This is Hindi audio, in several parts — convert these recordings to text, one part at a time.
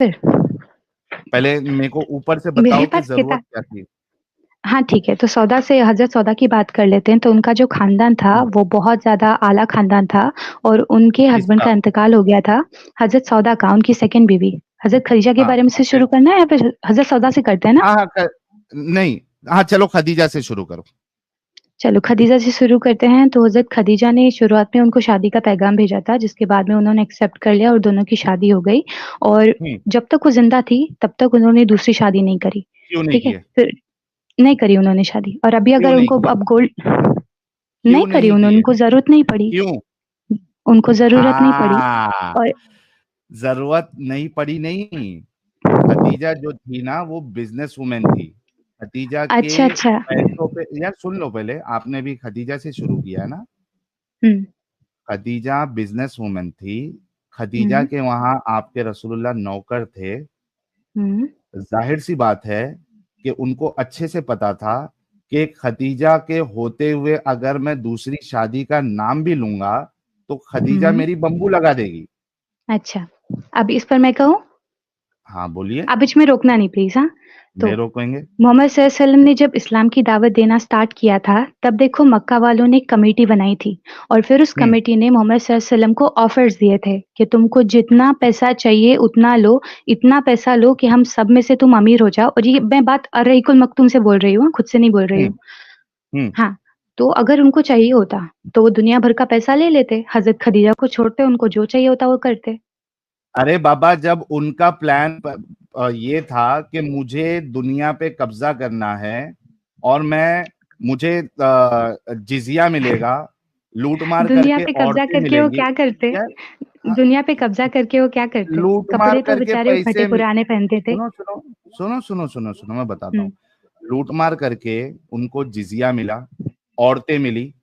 फिर? पहले मेरे को ऊपर से मेरे बताओ कि पास जरूरत किताब। क्या थी। हाँ ठीक है, तो सौदा से हजरत सौदा की बात कर लेते हैं। तो उनका जो खानदान था वो बहुत ज्यादा आला खानदान था, और उनके हस्बैंड किसका? का इंतकाल हो गया था। हजरत सौदा का, उनकी सेकंड बीवी हजरत खदीजा के हाँ, बारे में से फिर? शुरू करना है या फिर हजरत सौदा से करते हैं ना? हाँ हाँ नहीं, हाँ चलो खदीजा से शुरू करो। चलो खदीजा से शुरू करते हैं। तो हजरत खदीजा ने शुरुआत में उनको शादी का पैगाम भेजा था, जिसके बाद में उन्होंने एक्सेप्ट कर लिया और दोनों की शादी हो गई। और हम्म। जब तक वो जिंदा थी तब तक उन्होंने दूसरी शादी नहीं करी। क्यों नहीं ठीक है, किए? फिर नहीं करी उन्होंने शादी। और अभी क्यों अगर नहीं उनको किए? अब गोल्ड नहीं क्यों करी नहीं उन्होंने, किए? उनको जरूरत नहीं पड़ी। क्यों? उनको जरूरत नहीं पड़ी। हाँ, और जरूरत नहीं पड़ी नहीं। खदीजा जो थी ना वो बिजनेस वुमेन थी। खदीजा के अच्छा अच्छा। पैसों पे, यार सुन लो, पहले आपने भी खदीजा से शुरू किया है ना। हम्म। खदीजा बिजनेस वुमेन थी। खदीजा हम्म। के वहां आपके रसूलुल्लाह नौकर थे। हम्म। जाहिर सी बात है कि उनको अच्छे से पता था कि खदीजा के होते हुए अगर मैं दूसरी शादी का नाम भी लूंगा तो खदीजा हम्म। मेरी बम्बू लगा देगी। अच्छा, अब इस पर मैं कहूँ? हाँ बोलिए। आप बीच में रोकना नहीं प्लीज, हाँ। तो नहीं रोकेंगे। मोहम्मद सल्लल्लाहु अलैहि वसल्लम ने जब इस्लाम की दावत देना स्टार्ट किया था, तब देखो मक्का वालों ने एक कमेटी बनाई थी। और फिर उस हम्म। कमेटी ने मोहम्मद सल्लल्लाहु अलैहि वसल्लम को ऑफर्स दिए थे कि तुमको जितना पैसा चाहिए उतना लो, इतना पैसा लो कि हम सब में से तुम अमीर हो जाओ। और ये मैं बात अर्रईकुल मक्तूम से बोल रही हूँ, खुद से नहीं बोल रही हम्म। हूँ। हम्म। हाँ, तो अगर उनको चाहिए होता तो वो दुनिया भर का पैसा ले लेते, हजरत खदीजा को छोड़ते, उनको जो चाहिए होता वो करते। अरे बाबा, जब उनका प्लान ये था कि मुझे दुनिया पे कब्जा करना है और मुझे जिजिया मिलेगा, लूट मार दुनिया करके पे कब्जा औरतें करके वो मिलेंगी। क्या करते? यार, हाँ, दुनिया पे कब्जा करके वो क्या करते? लूट मार कपड़े तो करके बेचारे वो फटे पैसे पुराने पहनते थे। सुनो सुनो सुनो सुनो सुनो सुनो, मैं बताता हूँ। हम्म। लूट मार करके उनको जिजिया मिला, औरतें मिली,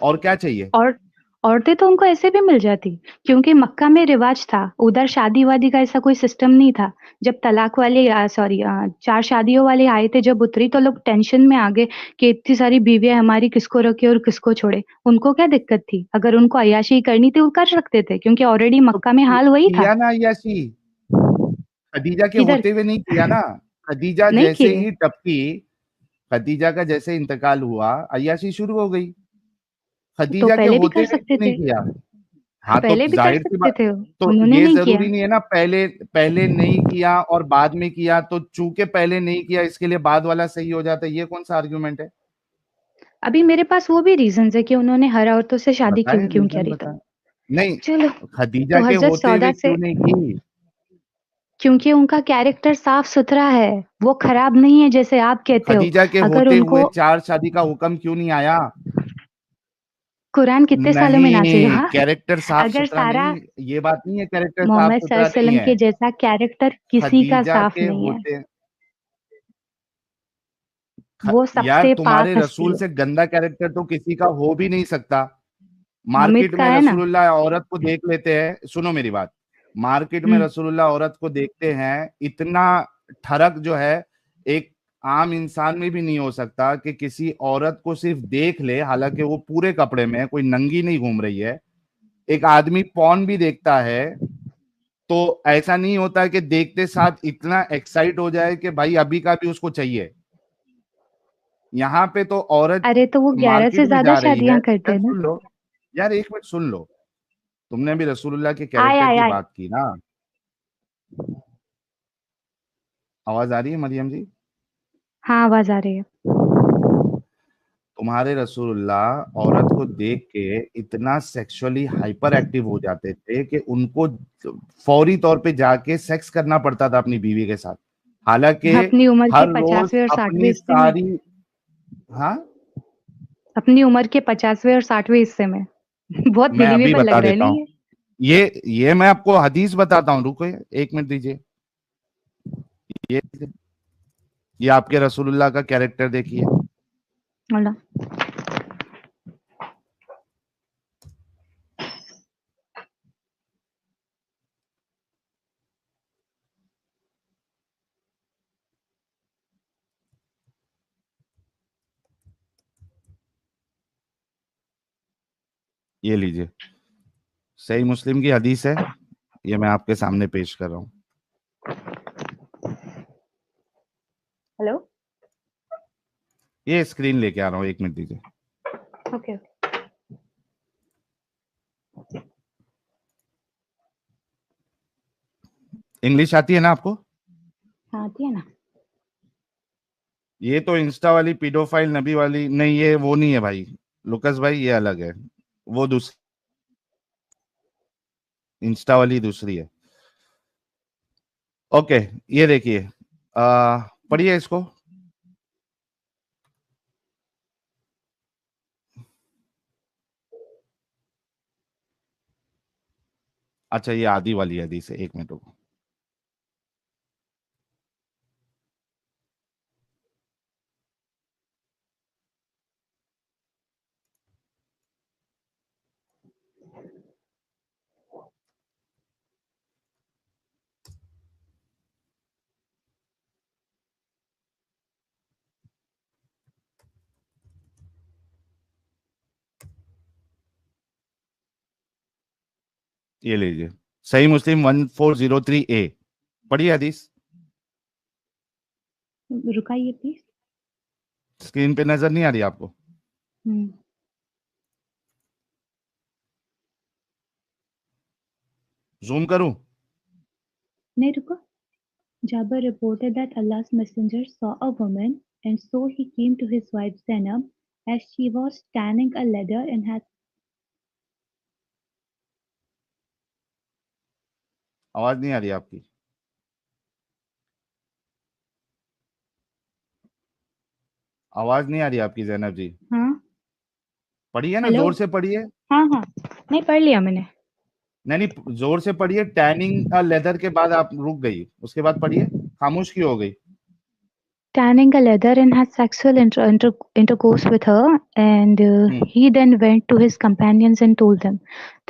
और क्या चाहिए? और औरतें तो उनको ऐसे भी मिल जाती, क्योंकि मक्का में रिवाज था, उधर शादी वादी का ऐसा कोई सिस्टम नहीं था। जब तलाक वाले सॉरी चार शादियों वाले आए थे, जब उतरी तो लोग टेंशन में आ गए कि इतनी सारी बीवियां हमारी, किसको रखे और किसको छोड़े। उनको क्या दिक्कत थी? अगर उनको अय्याशी करनी थी वो कर सकते थे, क्योंकि ऑलरेडी तो मक्का में हाल वही था। किया ना यासी, खदीजा के किधर? होते हुए नहीं किया ना। खदीजा नहीं जैसे किए? ही टपकी, खदीजा का जैसे इंतकाल हुआ, अय्याशी शुरू हो गई। तो खदीजा के पहले भी होते कर हुए सकते क्यों नहीं थे। किया? हाँ तो पहले भी कर जाहिर सी सकते बात। थे, तो उन्होंने ये नहीं किया। जरूरी नहीं है ना, पहले पहले नहीं किया और बाद में किया, तो चूंकि पहले नहीं किया इसके लिए बाद वाला सही हो जाता है, ये कौन सा आर्ग्यूमेंट है? अभी मेरे पास वो भी रीजन है कि उन्होंने हर औरतों से शादी बताए क्यों क्यों रीजन, करी। तो बताए। नहीं, चलो, खदीजा तो के हजरत होते सौदा हुए से, क्यों नहीं की? क्योंकि उनका कैरेक्टर साफ सुथरा है, वो खराब नहीं है जैसे आप कहते हो। खदीजा के अगर होते हुए उनको चार शादी का हुक्म क्यों नहीं आया? कुरान कितने सालों में नाजिल नहीं, हुआ? कैरेक्टर साफ अगर सुथरा सारा नहीं, ये बात नहीं है, कैरेक्टर साफ मोहम्मद सुथरा सल्लल्लाहु अलैहि नहीं वसल्लम है। के जैसा कैरेक्टर किसी का खदीजा साफ के नहीं है। होते, वो यार सबसे तुम्हारे पाक हस्ती रसूल है। से गंदा कैरेक्टर तो किसी का हो भी नहीं सकता। हामिद मार्केट का में है ना। रसूलुल्लाह औरत को देख लेते हैं, सुनो मेरी बात। मार्केट में हम्म। रसूलुल्लाह औरत को देखते हैं, इतना ठरक जो है एक आम इंसान में भी नहीं हो सकता कि किसी औरत को सिर्फ देख ले, हालांकि वो पूरे कपड़े में है, कोई नंगी नहीं घूम रही है। एक आदमी पॉर्न भी देखता है तो ऐसा नहीं होता कि देखते साथ इतना एक्साइट हो जाए कि भाई अभी का भी उसको चाहिए। यहाँ पे तो औरत अरे तो वो 11 मार्केट से में ज्यादा जा रही है, शादियां करते यार हैं ना। सुन लो, यार एक मिनट सुन लो। तुमने भी रसूलुल्लाह के आय कैरेक्टर आय की आय। बात की ना। आवाज आ रही है मरियम जी? हाँ, आवाज आ रही है। तुम्हारे रसूलुल्लाह औरत को देख के इतना सेक्सुअली हाइपर एक्टिव हो जाते थे कि उनको फौरी तौर पे जाके सेक्स करना पड़ता था अपनी बीवी के साथ। हालांकि अपनी उम्र के हर रोज 50वें और 60वें अपनी हिस्से में। सारी, हाँ, अपनी उम्र के 50वें और 60वें हिस्से में। बहुत मैं अभी बिलीवेबल लग बता रहा है देता नहीं हूँ। ये? ये मैं आपको हदीस बताता हूँ, रुको एक मिनट दीजिए। ये ये आपके रसूलुल्लाह का कैरेक्टर देखिए। बोला। ये लीजिए, सही मुस्लिम की हदीस है, ये मैं आपके सामने पेश कर रहा हूँ। हेलो। ये स्क्रीन लेके आ रहा हूँ, 1 मिनट दीजिए। ओके। इंग्लिश आती है ना आपको? हाँ, आती है ना। ये तो इंस्टा वाली पीडोफाइल नबी वाली नहीं, ये वो नहीं है भाई लुकस भाई, ये अलग है। वो दूसरी, इंस्टा वाली दूसरी है। ओके, ये देखिए, पढ़िए इसको। अच्छा, ये आदि वाली हदीस है, 1 मिनट रुको। ये लीजिए, सही मुस्लिम 1403A, पढ़िए हदीस। रुकाइए प्लीज। स्क्रीन पे नजर नहीं आ रही आपको? हम्म। जूम करूं? नहीं, रुको। Jabir reported that Allah's messenger saw a woman, and so he came to his wife Zainab as she was tanning a leather and had. आवाज नहीं आ रही आपकी? आवाज नहीं आ रही आपकी जैनब जी? हाँ। पढ़िए ना, हेलो। जोर से पढ़िए। हाँ हाँ। नहीं, पढ़ लिया मैंने। नहीं नहीं, जोर से पढ़िए। टैनिंग लेदर के बाद आप रुक गई, उसके बाद पढ़िए, खामोश क्यों हो गई? Tanning a leather and had sexual intercourse with her, and hmm. he then went to his companions and told them,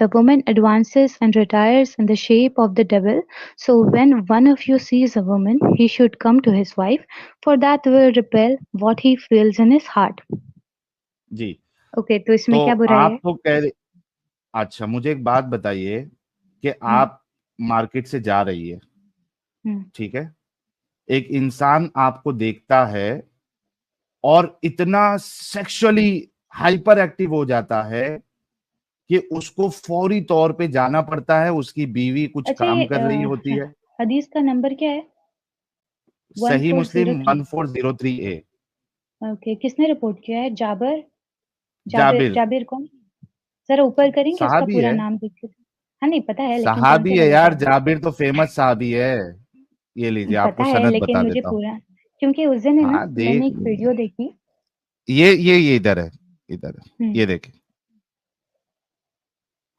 "The woman advances and retires in the shape of the devil. So when one of you sees a woman, he should come to his wife, for that will repel what he feels in his heart." जी। ओके, तो इसमें तो क्या बुराई है? आप तो कह रहे, अच्छा मुझे एक बात बताइए कि हम्म। आप मार्केट से जा रही है, हम्म। ठीक है, एक इंसान आपको देखता है और इतना सेक्सुअली हाइपर एक्टिव हो जाता है कि उसको फौरी तौर पे जाना पड़ता है, उसकी बीवी कुछ अच्छा, काम ये कर रही होती है। हदीस का नंबर क्या है? वन सही फोर जीरो मुस्लिम थ्री 1403A। ओके, किसने रिपोर्ट किया है? जाबर? जाबिर जाबिर जाबिर कौन? जरा ऊपर करेंगे, उसका साहबी पूरा है, नाम देख के। हाँ, नहीं पता है, लेकिन कौन सहाबी सा है वाला यार, जाबिर? जाबिर तो फेमस सहाबी है। ये लीजिए, पता आपको है, सनद लेकिन बता मुझे देता हूँ। पूरा, क्योंकि उस दिन है ना, हाँ देख मैंने एक लीजिए, वीडियो देखी। ये इधर है, इधर है, हम्म। ये देखिए।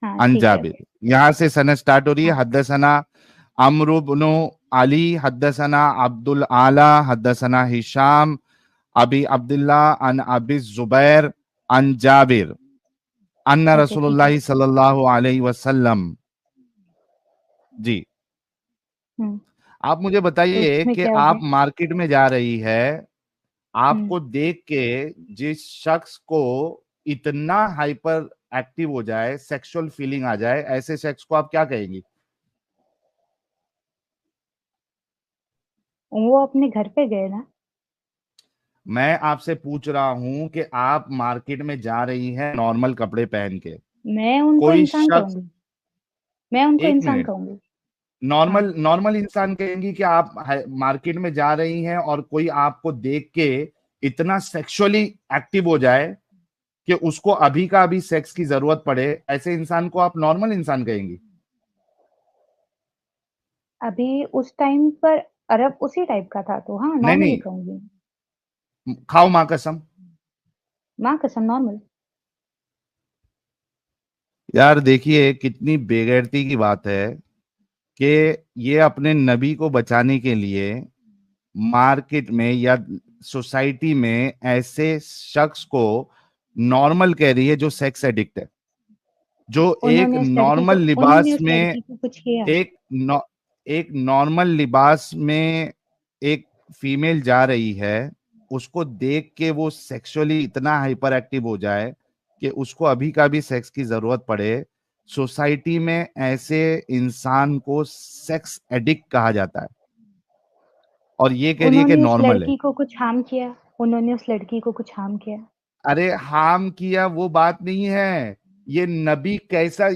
हाँ, अन ठीक है, जाबिर, ओके। यहाँ से सनद स्टार्ट हो रही है। हाँ। हद्दसना अम्रु बिन अली, हद्दसना अब्दुल आला, हद्दसना हिशाम अबी अब्दुल्ला अन अबी जुबैर अन जाबिर अन्ना ओके, ठीक है। रसूलुल्लाह सल्लल्लाहु अलैहि वसल्लम। जी। हम्म। आप मुझे तो बताइए इसमें कि क्या आप है? मार्केट में जा रही है, हम्म। आपको देख के जिस शख्स को इतना हाइपर एक्टिव हो जाए, सेक्सुअल फीलिंग आ जाए, ऐसे शख्स को आप क्या कहेंगी? वो अपने घर पे गए ना। मैं आपसे पूछ रहा हूं कि आप मार्केट में जा रही हैं नॉर्मल कपड़े पहन के, मैं उनको कोई इंसान शख्स, कहूंगी। मैं उनको एक इंसान मिनट, कहूंगी। हाँ। नॉर्मल नॉर्मल इंसान कहेंगी कि आप मार्केट में जा रही हैं और कोई आपको देख के इतना सेक्सुअली एक्टिव हो जाए कि उसको अभी का अभी सेक्स की जरूरत पड़े, ऐसे इंसान को आप नॉर्मल इंसान कहेंगी? अभी उस टाइम पर अरब उसी टाइप का था, तो हाँ, नहीं नॉर्मल ही नहीं, कहूंगी। खाओ माँ कसम। माँ कसम, नॉर्मल। यार देखिए कितनी बेगैरती की बात है कि ये अपने नबी को बचाने के लिए मार्केट में या सोसाइटी में ऐसे शख्स को नॉर्मल कह रही है जो सेक्स एडिक्ट है, जो एक नॉर्मल उन्होंने लिबास उस में, लड़की को कुछ किया? एक नॉ, एक नॉर्मल लिबास में एक फीमेल जा रही है, उसको देख के वो सेक्सुअली इतना हाइपर एक्टिव हो जाए कि उसको अभी का भी सेक्स की जरूरत पड़े, सोसाइटी में ऐसे इंसान को सेक्स एडिक्ट कहा जाता है। और ये कह रही है कि उन्होंने उस नॉर्मल है। लड़की को कुछ हार्म किया? उन्होंने उस लड़की को कुछ हार्म किया? अरे हार्म किया वो बात नहीं है, ये नबी कैसा,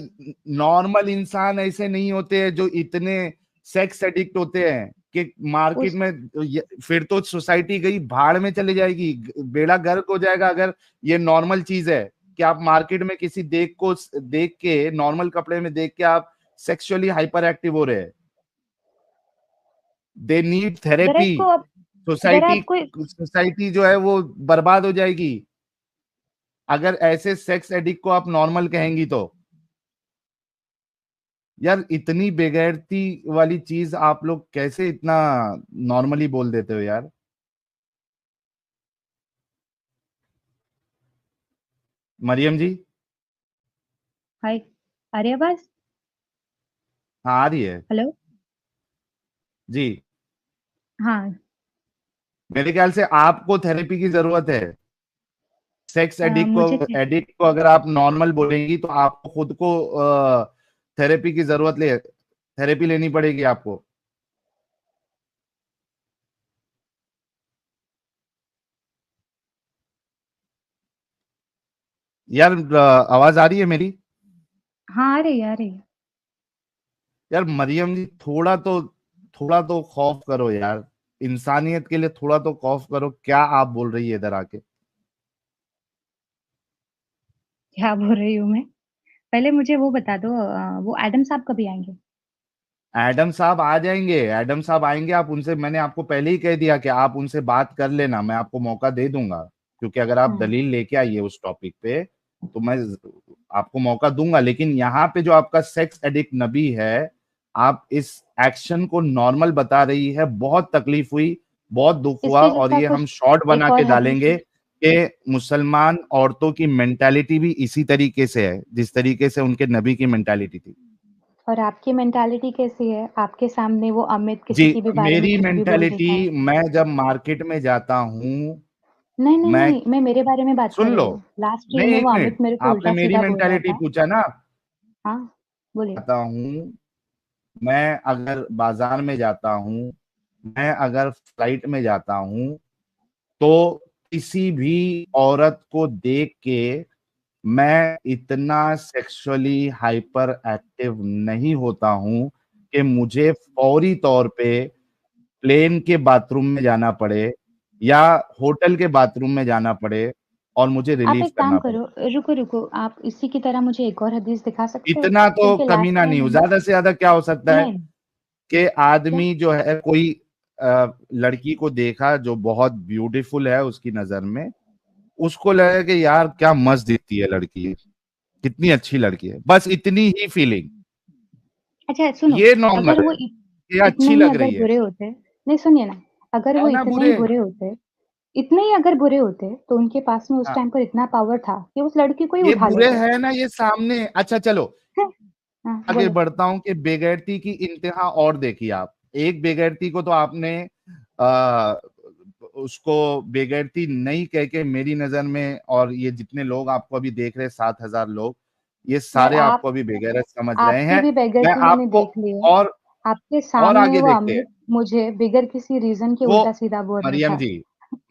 नॉर्मल इंसान ऐसे नहीं होते हैं जो इतने सेक्स एडिक्ट होते हैं कि मार्केट उस में फिर तो सोसाइटी गई भाड़ में चली जाएगी, बेड़ा गर्क हो जाएगा। अगर ये नॉर्मल चीज है कि आप मार्केट में किसी देख के नॉर्मल कपड़े में देख के आप सेक्सुअली हाइपर एक्टिव हो रहे हैं, दे नीड जरा थेरेपी। इसको अब जरा सोसाइटी आपको सोसाइटी जो है वो बर्बाद हो जाएगी अगर ऐसे सेक्स एडिक्ट को आप नॉर्मल कहेंगी तो। यार इतनी बेगैरती वाली चीज आप लोग कैसे इतना नॉर्मली बोल देते हो यार। मरियम जी। हाय, आ रही आवाज? हाँ आ रही है। हेलो। जी। हाँ। मेरे ख्याल से आपको थेरेपी की जरूरत है। सेक्स मुझे एडिक्ट को अगर आप नॉर्मल बोलेंगी तो आपको खुद को थेरेपी की जरूरत ले थेरेपी लेनी पड़ेगी आपको। यार आवाज आ रही है मेरी? हाँ, आ रही है, आ रही है। यार मरियम जी थोड़ा तो खौफ करो यार, इंसानियत के लिए थोड़ा तो खौफ करो, क्या आप बोल रही है इधर आके। क्या बोल रही हूँ मैं? पहले मुझे वो बता दो, वो एडम साहब कभी आएंगे? एडम साहब आ जाएंगे, एडम साहब आएंगे, आप उनसे, मैंने आपको पहले ही कह दिया कि आप उनसे बात कर लेना, मैं आपको मौका दे दूंगा। क्योंकि अगर आप हाँ। दलील लेके आइए उस टॉपिक पे तो मैं आपको मौका दूंगा। लेकिन यहाँ पे जो आपका सेक्स एडिक्ट नबी है, आप इस एक्शन को नॉर्मल बता रही है, बहुत तकलीफ हुई, बहुत दुख इस हुआ, पे और जैसा ये हम कुछ शॉर्ट बना एक के और हदीस डालेंगे है। कि मुसलमान औरतों की मेंटालिटी भी इसी तरीके से है जिस तरीके से उनके नबी की मेंटालिटी थी। और आपकी मेंटालिटी कैसी है? आपके सामने वो अमित जी, किसी के भी बारे में मेरी कुछ भी बोल मेंटालिटी, देता है। मैं जब मार्केट में जाता हूँ, नहीं, नहीं, मैं, नहीं, मैं मेरे बारे में बात कर सुन रही लो, हूँ। लास्ट रील नहीं में एक वो मिनट, अमित मेरे को आपने मेरी उल्टा-सीधा बोल रहा मेंटालिटी था। पूछा ना। हाँ, बोलिए। जाता हूँ, मैं अगर बाजार में जाता हूँ, मैं अगर फ्लाइट में जाता हूँ, तो किसी भी औरत को देख के मैं इतना सेक्सुअली हाइपर एक्टिव नहीं होता हूँ कि मुझे फौरी तौर पे प्लेन के बाथरूम में जाना पड़े या होटल के बाथरूम में जाना पड़े और मुझे आप रिलीफ एक काम करना पड़े। करो, रुको, रुको, आप इसी की तरह मुझे एक और हदीस दिखा सकते हो? इतना तो क्योंकि लास्ट कमीना नहीं टाइम हो, है ना। ज्यादा से ज्यादा क्या हो सकता है नहीं, कि क्या? आदमी जो है कोई लड़की को देखा जो बहुत ब्यूटीफुल है उसकी नजर में, उसको लगे कि यार क्या मस्त दिखती है लड़की, कितनी अच्छी लड़की है, बस इतनी ही फीलिंग, अच्छा सुनो, ये नॉर्मल अगर है, वो ये इतने अच्छी ही लग अगर रही है। बुरे होते, नहीं सुनिए ना, अगर वो है ना इतने ही बुरे। बुरे होते, इतने ही अगर बुरे होते, तो उनके पास में उस हाँ, टाइम पर इतना पावर था कि उस लड़की को ही ये उठा बुरे लेते। है ना ये सामने, अच्छा चलो हैं? हाँ, आगे बोलो। बढ़ता हूं कि बेगैरती की इंतहा और देखिए आप। एक बेगैरती को तो आपने आ, उसको बेगैरती नहीं कह के मेरी नजर में, और ये जितने लोग आपको अभी देख रहे हैं 7,000 लोग, ये यार सारे आप आपको अभी बेगैरत समझ रहे आपकी हैं। भी मैं बेइज्जती मैंने आपको देख ली है। और आपके और सामने आगे वो देखते हैं। अमित मुझे बिगर किसी रीज़न के वो उल्टा-सीधा बोल रहा मरियम था। जी,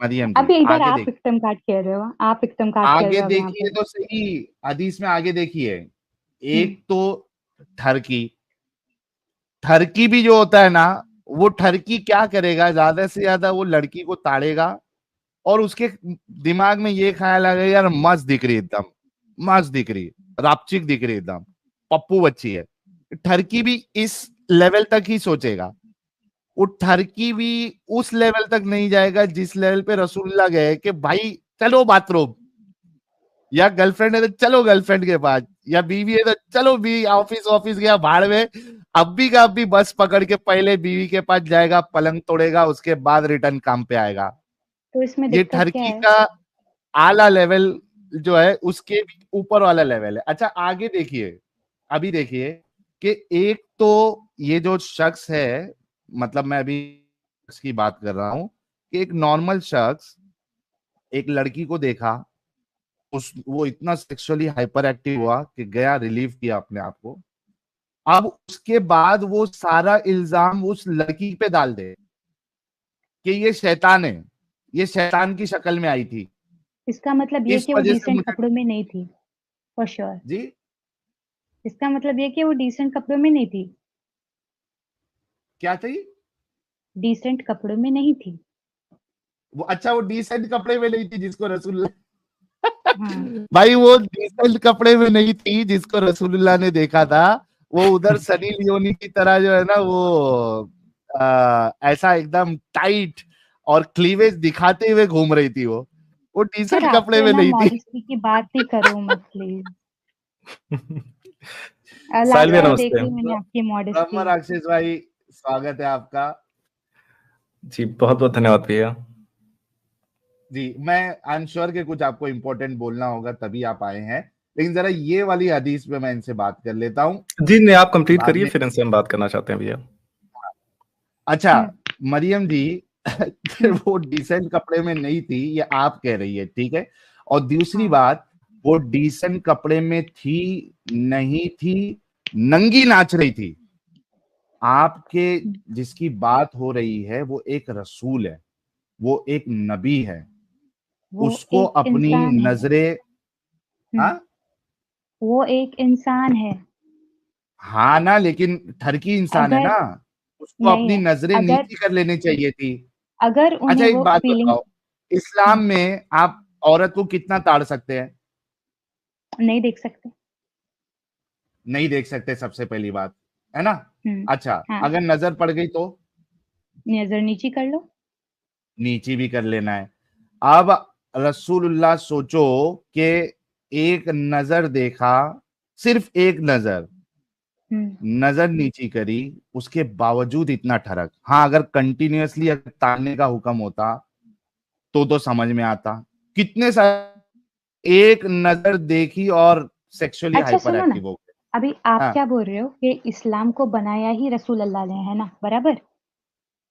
मरियम जी अभी इधर आगे आप देखिए, विक्टिम कार्ड खेल रहे हो, आप विक्टिम कार्ड खेल आगे रहे हो अब यहाँ देखिए पे। तो सही, हदीस में आगे देखिए। हुँ। एक तो ठरकी, ठरकी भी जो होता है ना, वो ठरकी क्या करेगा, ज्यादा से ज्यादा वो लड़की को ताड़ेगा और उसके दिमाग में ये ख्याल आ गया यार मस्त दिख रही एकदम, मस्त दिख रही, रापचिक दिख रही एकदम, पप्पू बच्ची है। ठरकी भी इस लेवल तक ही सोचेगा, वो ठरकी भी उस लेवल तक नहीं जाएगा जिस लेवल पे रसूलुल्लाह गए कि भाई चलो बाथरूम, या गर्लफ्रेंड है तो चलो गर्लफ्रेंड के पास, या बीवी है तो चलो बीवी, ऑफिस ऑफिस गया भाड़ में, अब भी का अब भी बस पकड़ के पहले बीवी के पास जाएगा, पलंग तोड़ेगा, उसके बाद रिटर्न काम पे आएगा। तो इसमें ये दिक्कत क्या ठरकी है? का आला लेवल जो है उसके भी ऊपर वाला लेवल है। अच्छा आगे देखिए, अभी देखिए कि एक तो ये जो शख्स है, मतलब मैं अभी शख्स की बात कर रहा हूं कि एक नॉर्मल शख्स एक लड़की को देखा, उस वो इतना सेक्सुअली हाइपर एक्टिव हुआ कि गया रिलीव किया अपने आप को, अब उसके बाद वो सारा इल्जाम उस लड़की पे डाल दे। कि ये शैतान है, ये शैतान की शक्ल में आई थी। इसका मतलब ये इस कि वो वजह से डिसेंट मुझे कपड़ों में नहीं थी, फॉर श्योर। जी इसका मतलब ये कि वो डिसेंट कपड़ों में नहीं थी, क्या थी डिसेंट कपड़ों में नहीं थी। वो? अच्छा, वो डिसेंट कपड़े में नहीं थी जिसको रसूल हाँ। भाई वो डिसेंट कपड़े में नहीं थी जिसको रसूलुल्लाह ने देखा था। वो उधर सनी लियोनी की तरह जो है ना वो ऐसा एकदम टाइट और क्लीवेज दिखाते हुए घूम रही थी वो सर डिसेंट आप कपड़े तो है में ना नहीं थी। मॉडेस्टी की बात ही करो मत प्लीज। साहिल लास्ट भैया टाइम देख नमस्ते। ली मैंने आपकी ब्रह्म मॉडेस्टी। राक्षस भाई, स्वागत है आपका। जी बहुत बहुत धन्यवाद भैया। जी, मैं आई एम श्योर कि कुछ आपको इम्पोर्टेंट बोलना होगा तभी आप आए हैं, लेकिन जरा ये वाली हदीस पे मैं इनसे बात कर लेता हूँ। जी नहीं, आप कंप्लीट बाद करिए, में फिर इनसे हम बात करना चाहते हैं भैया। अच्छा, हम्म। मरियम जी हम्म। वो डिसेंट कपड़े में नहीं थी ये आप कह रही है, ठीक है। और दूसरी हाँ। बात, वो डिसेंट कपड़े में थी नहीं थी, नंगी नाच रही थी। आपके जिसकी बात हो रही है वो एक रसूल है, वो एक नबी है, वो उसको एक अपनी इंसान है। नजरें। हम्म। हाँ वो एक इंसान है। हाँ ना, लेकिन ठरकी इंसान है अगर ना, उसको नहीं अपनी है, नजरें अगर नीची कर लेनी चाहिए थी। अगर अच्छा उन्हें एक वो बात फीलिंग बताओ, इस्लाम में आप औरत को कितना ताड़ सकते हैं? नहीं देख सकते। नहीं देख सकते, सबसे पहली बात, है ना। अच्छा, हाँ। अगर नजर पड़ गई तो नजर नीची कर लो। नीची भी कर लेना है। अब रसूलुल्लाह सोचो कि एक नजर देखा, सिर्फ एक नजर, हम्म। नजर नीची करी, उसके बावजूद इतना ठरक। हाँ, अगर कंटिन्यूअसली अगर ताड़ने का हुक्म होता तो समझ में आता। कितने सारे एक नजर देखी और सेक्सुअली अच्छा हाइपर सुनो ना, एक्टिव हो गए। अभी आप हाँ क्या बोल रहे हो कि इस्लाम को बनाया ही रसूल अल्लाह ने है ना, बराबर।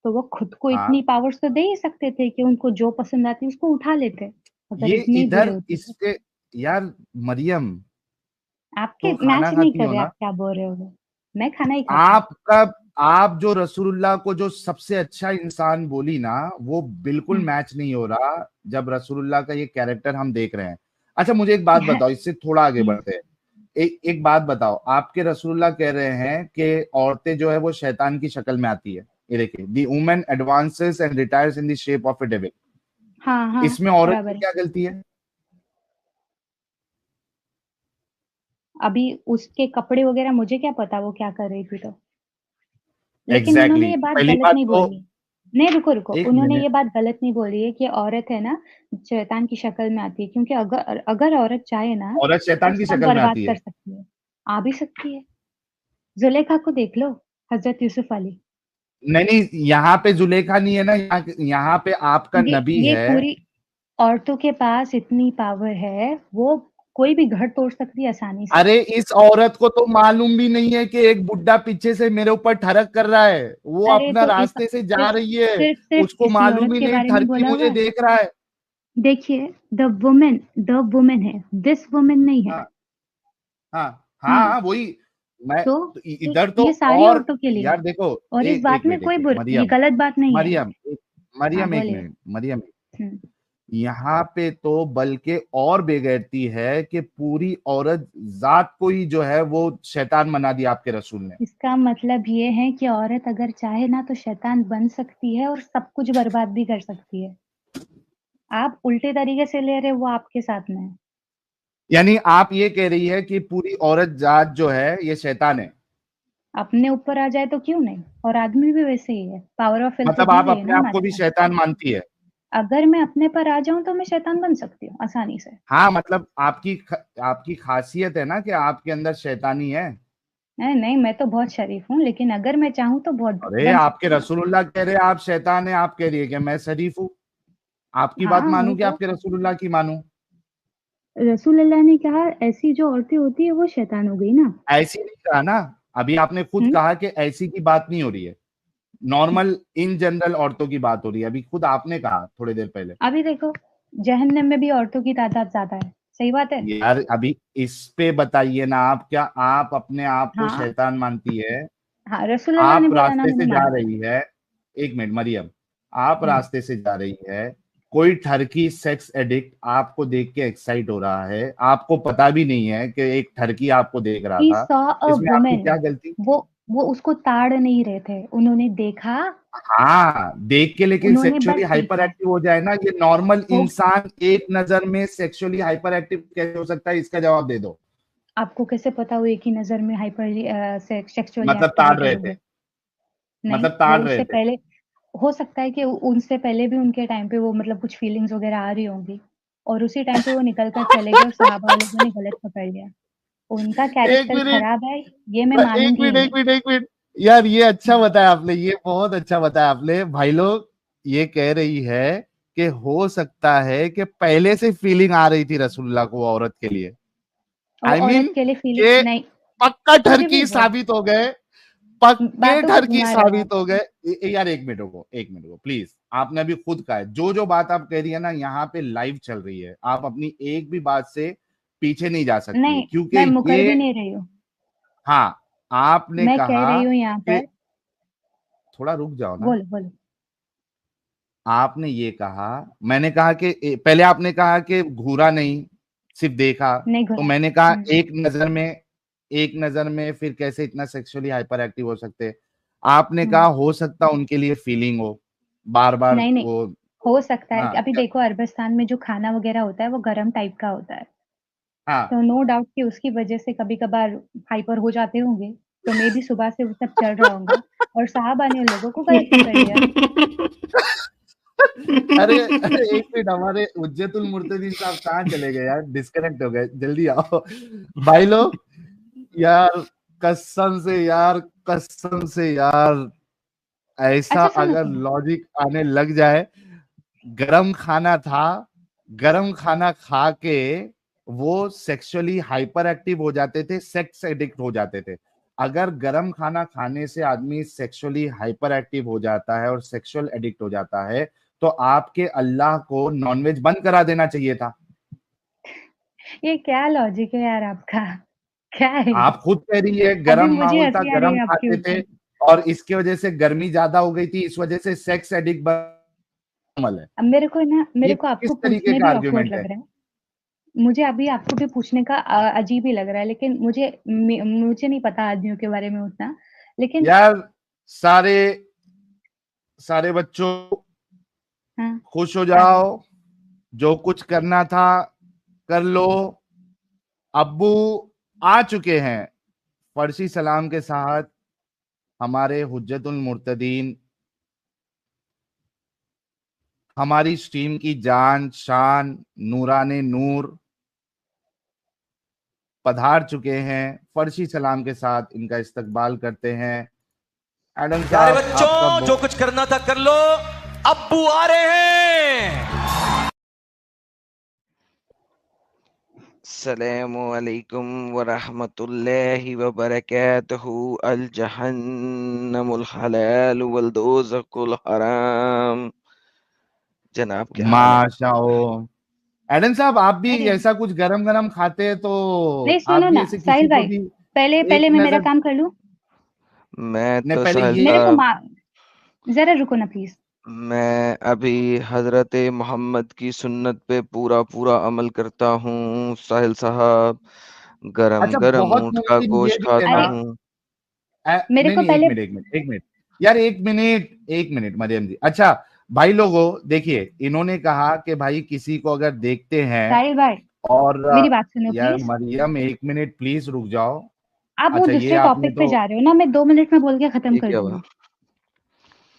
तो वो खुद को हाँ, इतनी पावर्स तो दे ही सकते थे कि उनको जो पसंद आती उसको उठा लेते, अगर ये इतने ही बुरे इधर होते तो। इसके यार, मरियम आपके तो खाना मैच नहीं खाती कर हो रहे, ना आप क्या बोल रहे हो? मैं खाना ही खाती हूँ। आपका। आप जो रसूलुल्लाह को जो सबसे अच्छा इंसान बोली ना, वो बिल्कुल हम्म। मैच नहीं हो रहा जब रसूलुल्लाह का ये कैरेक्टर हम देख रहे हैं। अच्छा मुझे एक बात बताओ, इससे थोड़ा आगे हम्म। बढ़ते हैं। एक बात बताओ, आपके रसूलुल्लाह कह रहे हैं कि औरतें जो है वो शैतान की शक्ल में आती है। ये देखिए, the woman advances and retires in the shape of a devil. हाँ हाँ, इसमें औरत बराबर की है। क्या गलती है? अभी उसके कपड़े वगैरह मुझे क्या पता वो क्या कर रही थी तो। लेकिन उन्होंने एग्जैक्टली ये बात पहली गलत बात नहीं तो, बोली है। नहीं, रुको रुको, एक उन्होंने मिनट। ये बात गलत नहीं बोली है कि औरत है ना शैतान की शक्ल में आती है, क्योंकि अगर अगर औरत चाहे ना औरत तो शैतान की सब शक्ल में बर्बाद आती कर है? सकती है। आ भी सकती है। जुलेखा को देख लो, हजरत यूसुफ अली। नहीं नहीं, यहाँ पे जुलेखा नहीं है ना, यहाँ पे आपका नबी ये है। पूरी औरतों के पास इतनी पावर है, वो कोई भी घर तोड़ सकती है आसानी से। अरे इस औरत को तो मालूम भी नहीं है कि एक बुड्ढा पीछे से मेरे ऊपर ठरक कर रहा है, वो अरे अपना तो इस रास्ते से जा सिर्फ रही है। सिर्फ सिर्फ उसको इसी मालूम औरत ही के नहीं बारे में ठरकी बोला हुआ मुझे है। देख रहा है। देखिए, द वुमेन है, दिस वुमेन नहीं है। हाँ हाँ हाँ हाँ। हाँ, वही मैं तो तो तो इधर तो। ये सारी और औरतों के लिए है। यार देखो, और इस एक बात में मिनट, कोई एक मिनट, ये मरियम, गलत बात नहीं है। मरियम हाँ मरियम एक बोलिए। मिनट, मरियम, हम्म। यहाँ पे तो बल्कि और बेगैरती है कि पूरी औरत जात को ही जो है वो शैतान बना दिया आपके रसूल ने। इसका मतलब ये है कि औरत अगर चाहे ना तो शैतान बन सकती है और सब कुछ बर्बाद भी कर सकती है। आप उल्टे तरीके से ले रहे हो, वो आपके साथ में है। यानी आप ये कह रही है कि पूरी औरत जात जो है ये शैतान है? अपने ऊपर आ जाए तो क्यों नहीं, और आदमी भी वैसे ही है, पावर ऑफ विल तो मतलब दी आप गई है अपने ना आप को हमारे भी पास। शैतान मानती है? अगर मैं अपने पर आ जाऊं तो मैं शैतान बन सकती हूँ आसानी से। हाँ, मतलब आपकी खासियत है ना कि आपके अंदर शैतानी है। नहीं नहीं, मैं तो बहुत शरीफ हूँ, लेकिन अगर मैं चाहूँ तो बहुत अरे बन आपके सकती हूँ। रसूलुल्लाह कह रहे हैं आप शैतान है, आप कह रही है कि मैं शरीफ हूँ। आपकी बात हाँ वही मानू कि तो। आपके रसूलुल्लाह की मानू? रसूल अल्लाह ने कहा ऐसी जो औरतें होती है वो शैतान हो गई ना। ऐसी नहीं कहा ना, अभी आपने खुद हम्म। कहा कि ऐसी की बात नहीं हो रही है, नॉर्मल इन जनरल औरतों की बात हो रही है, अभी खुद आपने कहा थोड़ी देर पहले। अभी देखो, जहन्नम में भी औरतों की तादाद ज्यादा है, सही बात है। यार अभी इस पे बताइए ना, आप क्या आप अपने आप को हाँ शैतान मानती है? हाँ, रसूल अल्लाह ने आप बोला ना, रास्ते मैंने से जा माना। रही है, एक मिनट मरियम, आप रास्ते से जा रही है, कोई ठरकी सेक्स एडिक्ट आपको देख के एक्साइट हो रहा है, आपको पता भी नहीं है कि एक ठरकी आपको देख रहा He था, saw a इसमें आपकी woman. क्या गलती? वो उसको ताड़ नहीं रहे थे, उन्होंने देखा, हाँ, देख के लेकिन उन्होंने सेक्सुअली बस हाइपर देखा। एक्टिव हो जाए ना, ये नॉर्मल वो इंसान एक नजर में सेक्सुअली हाइपर एक्टिव कैसे हो सकता है, इसका जवाब दे दो। आपको कैसे पता वो एक ही नज़र में सेक्सुअली मतलब ताड़ एक्टिवेटेड रहे हो थे, गए? नहीं, मतलब वो ताड़ रहे उससे थे। पहले हो सकता है कि उनसे पहले भी उनके टाइम पे वो मतलब कुछ फीलिंग्स वगैरह आ रही होंगी और उसी टाइम पे वो निकल कर चले गए और साहबा लोगों ने गलत पकड़ लिया। उनका एक कैरेक्टर मिनट, खराब है, ये मैं एक मानूँगी ही मिनट, एक नहीं। मिनट, एक मिनट, यार ये अच्छा हुँ, बताया आपने, ये बहुत अच्छा बताया आपने। भाई लोग, ये कह रही है कि हो सकता है कि पहले से फीलिंग आ रही थी रसूलुल्लाह को औरत के लिए। वो आई औरत मीन के लिए फीलिंग के नहीं, पक्का कुछ भी ठरकी बोल, साबित हो गए, पक्के बातों को ठरकी घुमा रहे हो आप। साबित हो गए। यार एक मिनट को, एक मिनट को प्लीज, आपने अभी खुद कहा है, जो जो बात आप कह रही है ना, यहाँ पे लाइव चल रही है, आप अपनी एक भी बात से पीछे नहीं जा सकती है, नहीं, क्योंकि मैं मुकर ये, भी नहीं रही हूँ। हाँ, आपने मैं कह कहा रही हूँ यहाँ कि, पर, थोड़ा रुक जाओ ना। बोलो, बोलो। आपने ये कहा, मैंने कहा कि पहले आपने कहा कि घूरा नहीं, सिर्फ देखा। नहीं तो घुरा। मैंने कहा हुँ, एक नजर में फिर कैसे इतना सेक्सुअली हाइपर एक्टिव हो सकते। आपने कहा हुँ। हो सकता उनके लिए फीलिंग हो, बार बार नहीं, नहीं, वो। हो सकता है। हाँ अभी देखो अरबस्तान में जो खाना वगैरह होता है वो गरम टाइप का होता है। हाँ। तो नो डाउट कि उसकी वज़ह से कभी-कभार हाइपर हो जाते होंगे। तो मेबी सुबह से वो सब चल रहा होगा और साहबा ने उन लोगों को गलत पकड़ लिया। अरे अरे एक मिनट, हमारे हुज्जतुल मुर्तदीन साहब कहाँ चले गए यार, डिस्कनेक्ट हो गए, जल्दी आओ भाई लोग। यार कसम से यार, कसम से यार, ऐसा अच्छा सुनो, अगर सुनो। लॉजिक आने लग जाए, गरम खाना था, गरम खाना खा के वो सेक्सुअली हाइपर एक्टिव हो जाते थे, सेक्स एडिक्ट हो जाते थे। अगर गरम खाना खाने से आदमी सेक्सुअली हाइपर एक्टिव हो जाता है और सेक्सुअल एडिक्ट हो जाता है, तो आपके अल्लाह को नॉनवेज बंद करा देना चाहिए था। ये क्या लॉजिक है यार आपका? क्या है ये? आप खुद कह रही है अभी गरम मुझे माहौल था, हँसी आ रही गरम है आपके खाते थे, ऊपर। और इसकी वजह से गर्मी ज्यादा हो गई थी, इस वजह से सेक्स एडिक्ट अमल है। अब मेरे ये को किस आपको तरीके पूछने का भी ऑकवर्ड आर्ग्यूमेंट लग है? रहा है। मुझे अभी आपको भी पूछने का अजीब ही लग रहा है, लेकिन मुझे नहीं पता आदमियों के बारे में उतना। लेकिन यार सारे सारे बच्चों, हाँ, खुश हो क्या हुआ? जाओ, जो कुछ करना था कर लो। अब्बू आ चुके हैं फर्शी सलाम के साथ, हमारे हुज्जतुल मुर्तदीन, हमारी स्ट्रीम की जान शान, नूराने नूर पधार चुके हैं। फर्शी सलाम के साथ इनका इस्तकबाल करते हैं। एडम प्यारे साहब आपका बच्चों, जो कुछ करना था कर लो, अब्बू आ रहे हैं। अस्सलामुअलैकुम वरहमतुल्लाहि वबरकातुहू। अल जहन्नमुल हलाल वल दोज़कुल हराम। जनाब क्या हाल है? माशा। एडम साहब आप भी अरे! ऐसा कुछ गरम गरम खाते हैं तो नहीं आप सुनो भी ना, ऐसे किसी साहिल को भाई, भी पहले एक पहले मैं मेरा नजर, काम कर लूँ? मैं ने तो पहले साहिल ये, मेरे को साहब, ज़रा रुको ना प्लीज़। मैं अभी हजरत मोहम्मद की सुन्नत पे पूरा पूरा अमल करता हूँ साहिल साहब। गरम अच्छा गरम बहुत ऊँट का मुमकिन ये गोश्त भी है खाता ना। अरे! हूँ। मेरे नहीं को नहीं, एक पहले मिनट, एक मिनट, एक मिनट, यार एक मिनट, एक मिनट मरियम जी। अच्छा भाई लोगों, देखिए इन्होंने कहा कि भाई किसी को अगर देखते हैं, साहिल भाई, और मेरी बात सुनो यार प्लीज़। मरियम एक मिनट प्लीज रुक जाओ। आप वो अच्छा ये दूसरे आपने टॉपिक पे तो, जा रहे हो ना, मैं 2 मिनट में बोल के खत्म ये कर क्या हुआ? दूँगी।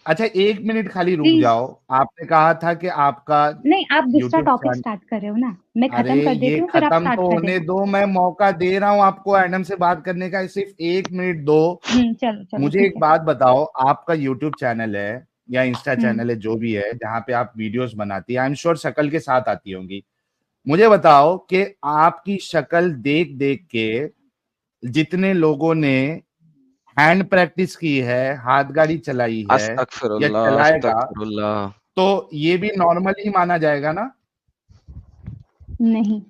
अच्छा एक मिनट खाली रुक प्लीज़। जाओ। आपने कहा था कि आपका नहीं, आप दूसरा यूट्यूब टॉपिक चैनल, स्टार्ट कर रहे हो ना, मैं अरे खत्म कर ये देती हूँ, फिर आप खत्म स्टार्ट तो कर होने देना। दो, मैं मौका दे रहा हूं आपको एडम से बात करने का, सिर्फ एक मिनट दो। चलो, चलो मुझे ठीक एक है। बात बताओ, आपका यूट्यूब चैनल है या इंस्टा हुँ। चैनल है, जो भी है, जहां पे आप वीडियोस बनाती है, आई एम श्योर शक्ल के साथ आती होंगी। मुझे बताओ कि आपकी शक्ल देख देख के जितने लोगों ने हैंड प्रैक्टिस की है, हाथ गाड़ी चलाई है या अस्तगफिरुल्लाह, चलाएगा, अस्तगफिरुल्लाह। तो ये भी नॉर्मल ही माना जाएगा ना? नहीं,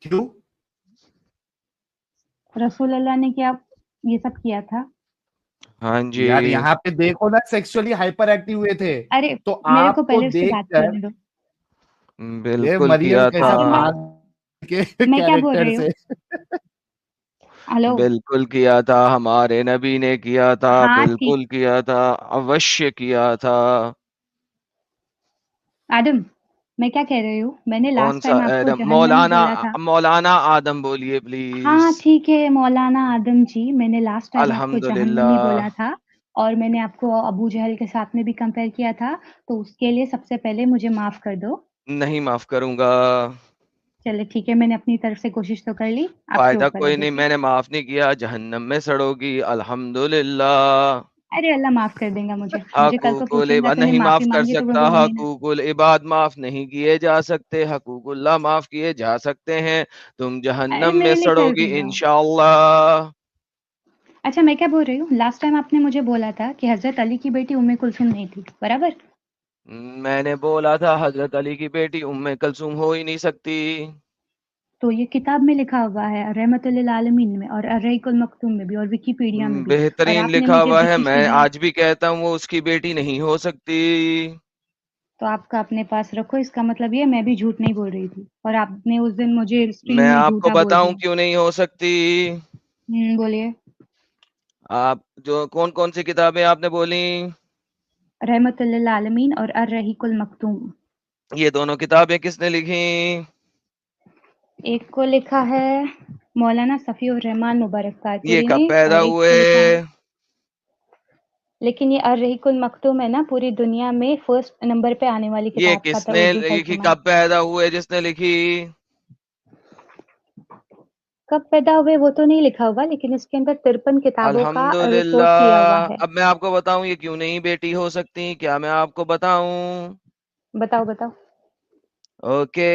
क्यों? रसूल अल्लाह ने क्या ये सब किया था? हाँ जी। यार यहाँ पे देखो ना, सेक्सुअली हाइपर एक्टिव हुए थे, अरे तो मेरे को आपको पहले उससे बात देखकर करने दो। ये बिल्कुल मरियम किया था। कैसा आदम भाई, भाग के मैं क्या बोल कैरेक्टर रही हूँ? से। हेलो। बिल्कुल किया था, हमारे नबी ने किया था, हाँ ठीक। बिल्कुल किया था, अवश्य किया था। आदम, मैं क्या कह रही हूँ, मैंने कौन लास्ट सा टाइम आपको एडम? जहन्नम मौलाना, बोला था। मौलाना आदम बोलिए प्लीज। हाँ ठीक है मौलाना आदम जी, मैंने लास्ट टाइम आपको जहन्नमी बोला अल्हम्दुलिल्लाह। था। और मैंने आपको अबू जहल के साथ में भी कंपेयर किया था। तो उसके लिए सबसे पहले मुझे माफ कर दो। नहीं माफ करूंगा। चलो ठीक है, मैंने अपनी तरफ से कोशिश तो कर ली, आप शो फायदा करो कोई नहीं, ठीक है। मैंने माफ नहीं किया, जहन्नम में सड़ोगी। अल्हम्दुलिल्लाह। अरे अल्लाह माफ कर देगा मुझे, मुझे कल को हकूकुल पूछेगा इबाद तो ये नहीं माफ माफी कर मांगी तो मैं सकता, बोलूंगी ना। हकूकुल इबाद माफ नहीं किए जा सकते, हकूकुल्लाह माफ किए जा सकते हैं। तुम अरे जहन्नम में मेरे लिए कर सड़ोगी दूंगा। इंशाअल्लाह। अच्छा मैं क्या बोल रही हूँ, लास्ट टाइम आपने मुझे बोला था कि हजरत अली की बेटी उम्मे कुलसुम नहीं थी, बराबर? मैंने बोला था हजरत अली की बेटी उम्मे कलसूम हो ही नहीं सकती। तो ये किताब में लिखा हुआ है रहमतुल लिल आलमीन में, और अर्रहीकुल मक्तूम में भी, और विकिपीडिया में भी। और बेहतरीन आपने लिखा मुझे हुआ है, विकी मैं शिया। आज भी कहता हूँ वो उसकी बेटी नहीं हो सकती। तो आपका अपने पास रखो, इसका मतलब ये मैं भी झूठ नहीं बोल रही थी, और आपने उस दिन मुझे स्ट्रीम मैं में आपको झूठा बोल बताऊं दिया। क्यों नहीं हो सकती। बोलिए। आप जो कौन कौन सी किताबें आपने बोली? रहमतुल लिल आलमीन और अर्रहीकुल मक्तूम। ये दोनों किताबें किसने लिखी? एक को लिखा है मौलाना सफ़ी उर रहमान मुबारक ये कारपुरी कब ने, पैदा और एक हुए? को लिखा है, लेकिन ये अर्रहीकुल मक्तूम है ना, पूरी दुनिया में फर्स्ट नंबर पे आने वाली ये किताब का किसने उर्दू लिखी? तर्जुमा है। कब पैदा हुए जिसने लिखी? कब पैदा हुए वो तो नहीं लिखा हुआ, लेकिन इसके अंदर 53 किताबों का रिपोर्ट किया हुआ अल्हम्दुलिल्लाह। है। अब मैं आपको बताऊं ये क्यों नहीं बेटी हो सकती, क्या मैं आपको बताऊं? बताओ बताओ। ओके।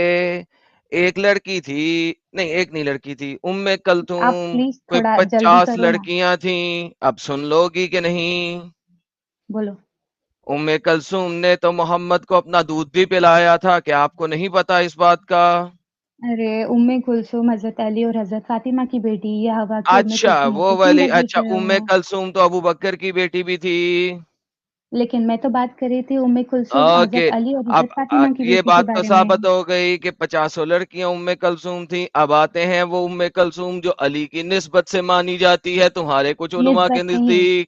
एक लड़की थी, नहीं एक नहीं लड़की थी, उम्मे आप कलथूम। प्लीज कोई थोड़ा जल्दी 50 करो ना। लड़कियां थीं। अब सुन लोगी कि नहीं? बोलो। उम्मे कलसूम ने तो मोहम्मद को अपना दूध भी पिलाया था, क्या आपको नहीं पता इस बात का? अरे उम्मे कुलसुम हजरत अली और हजरत फातिमा की बेटी, ये हवा की उम्मे अच्छा कुलसुम है वो तो क्यों वाली, बदल अच्छा रहे उम्मे हो? कलसूम तो अबू बकर की बेटी भी थी। लेकिन मैं तो बात कर रही थी उम्मे कुलसुम ओके। हजरत अली और हजरत फातिमा की ये बेटी के बात तो बारे में। साबित हो गई कि 50 लड़कियां उम्मे कलसूम थी। अब आते हैं वो उम्मे कलसूम जो अली की निस्बत से मानी जाती है तुम्हारे कुछ उलमा के निस्बत नहीं, नजदीक।